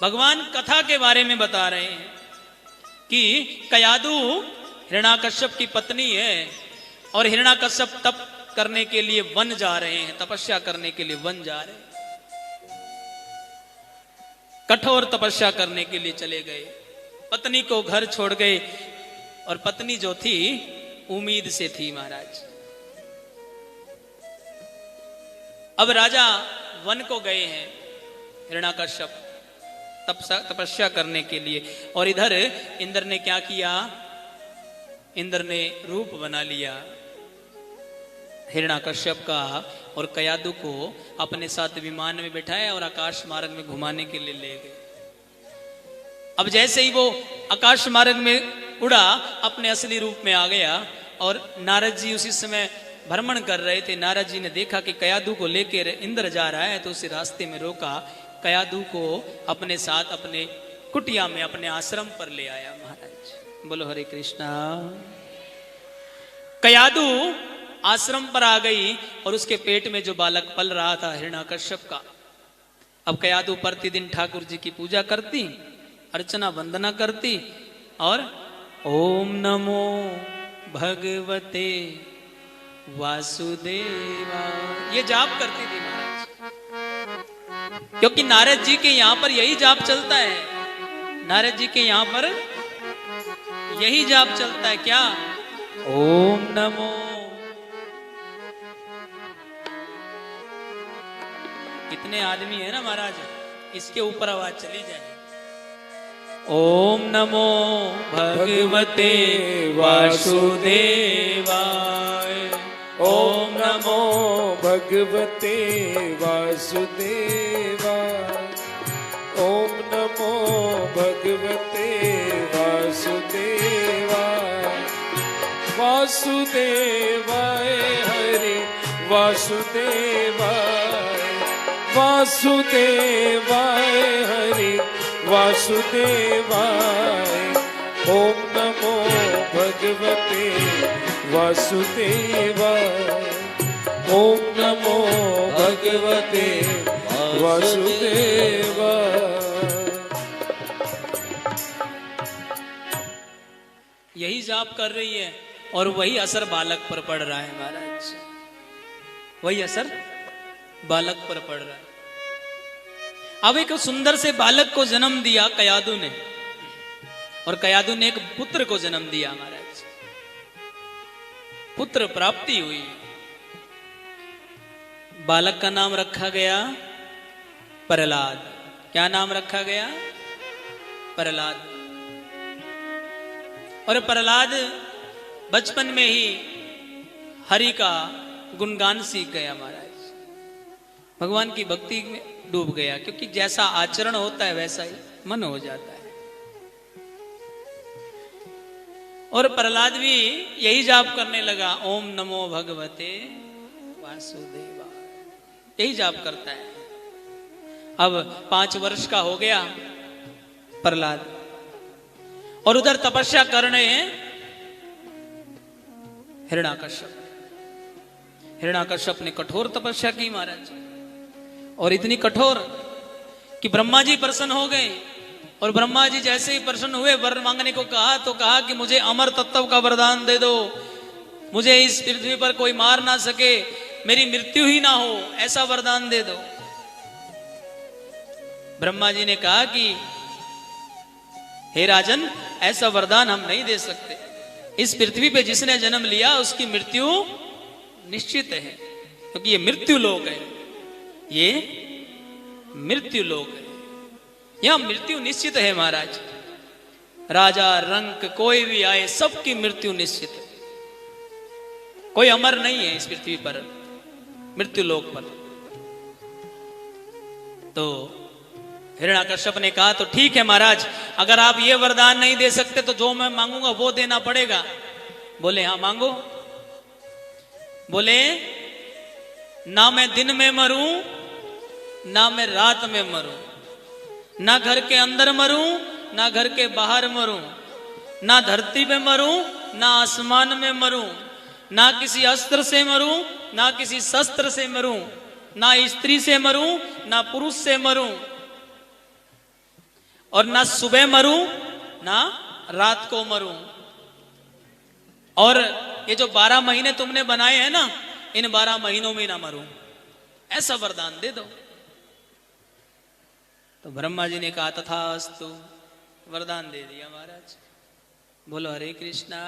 भगवान कथा के बारे में बता रहे हैं कि कयादु हिरण्याकश्यप की पत्नी है और हिरण्याकश्यप तप करने के लिए वन जा रहे हैं, तपस्या करने के लिए वन जा रहे हैं, कठोर तपस्या करने के लिए चले गए। पत्नी को घर छोड़ गए और पत्नी जो थी उम्मीद से थी महाराज। अब राजा वन को गए हैं हिरण्याकश्यप तपस्या करने के लिए, और इधर इंद्र ने क्या किया, इंद्र ने रूप बना लिया हिरण्याकश्यप का और कयादु को अपने साथ विमान में बिठाया और आकाश मार्ग में घुमाने के लिए ले गए। अब जैसे ही वो आकाश मार्ग में उड़ा अपने असली रूप में आ गया और नारद जी उसी समय भ्रमण कर रहे थे। नारद जी ने देखा कि कयादु को लेकर इंद्र जा रहा है तो उसे रास्ते में रोका, कयादु को अपने साथ अपने कुटिया में अपने आश्रम पर ले आया महाराज। बोलो हरे कृष्णा। कयादु आश्रम पर आ गई और उसके पेट में जो बालक पल रहा था हिरण्याकश्यप का। अब कयादु प्रतिदिन ठाकुर जी की पूजा करती, अर्चना वंदना करती और ओम नमो भगवते वासुदेवा ये जाप करती थी महाराज, क्योंकि नारद जी के यहां पर यही जाप चलता है। नारद जी के यहां पर यही जाप चलता है, क्या? ओम नमो। कितने आदमी है ना महाराज, इसके ऊपर आवाज चली जाए। ओम नमो भगवते वासुदेवाय, ओम नमो भगवते वासुदेवाय, ओम नमो भगवते वासुदेवाय, वासुदेवाय हरि वासुदेवाय, वासुदेवाय हरि वासुदेवाय, ओम नमो भगवते वासुदेवाय, ओम नमो भगवते वासुदेवाय। यही जाप कर रही है और वही असर बालक पर पड़ रहा है महाराज, वही असर बालक पर पड़ रहा है। अब एक सुंदर से बालक को जन्म दिया कयादु ने, और कयादु ने एक पुत्र को जन्म दिया महाराज, पुत्र प्राप्ति हुई। बालक का नाम रखा गया प्रहलाद। क्या नाम रखा गया? प्रहलाद। और प्रहलाद बचपन में ही हरि का गुणगान सीख गया महाराज, भगवान की भक्ति में डूब गया, क्योंकि जैसा आचरण होता है वैसा ही मन हो जाता है। और प्रहलाद भी यही जाप करने लगा, ओम नमो भगवते वासुदेवा, यही जाप करता है। अब 5 वर्ष का हो गया प्रहलाद, और उधर तपस्या कर रहे हैं हिरण्याकश्यप। हिरण्याकश्यप ने कठोर तपस्या की महाराज, और इतनी कठोर कि ब्रह्मा जी प्रसन्न हो गए। और ब्रह्मा जी जैसे ही प्रसन्न हुए, वर मांगने को कहा तो कहा कि मुझे अमर तत्व का वरदान दे दो, मुझे इस पृथ्वी पर कोई मार ना सके, मेरी मृत्यु ही ना हो, ऐसा वरदान दे दो। ब्रह्मा जी ने कहा कि हे राजन, ऐसा वरदान हम नहीं दे सकते। इस पृथ्वी पे जिसने जन्म लिया उसकी मृत्यु निश्चित है, क्योंकि ये मृत्यु लोक है, ये मृत्यु लोक है, यहां मृत्यु निश्चित है महाराज। राजा रंक कोई भी आए, सबकी मृत्यु निश्चित है, कोई अमर नहीं है इस पृथ्वी पर, मृत्यु लोक पर। तो हिरण्याकश्यप ने कहा तो ठीक है महाराज, अगर आप ये वरदान नहीं दे सकते तो जो मैं मांगूंगा वो देना पड़ेगा। बोले हाँ मांगो। बोले ना मैं दिन में मरूं ना मैं रात में मरूं, ना घर के अंदर मरूं ना घर के बाहर मरूं, ना धरती पे मरूं ना आसमान में मरूं, ना किसी अस्त्र से मरूं ना किसी शस्त्र से मरूं, ना स्त्री से मरूं ना पुरुष से मरूं, और ना सुबह मरूं ना रात को मरूं, और ये जो 12 महीने तुमने बनाए हैं ना, इन 12 महीनों में ना मरूं, ऐसा वरदान दे दो। तो ब्रह्मा जी ने कहा तथास्तु, वरदान दे दिया महाराज। बोलो हरे कृष्णा।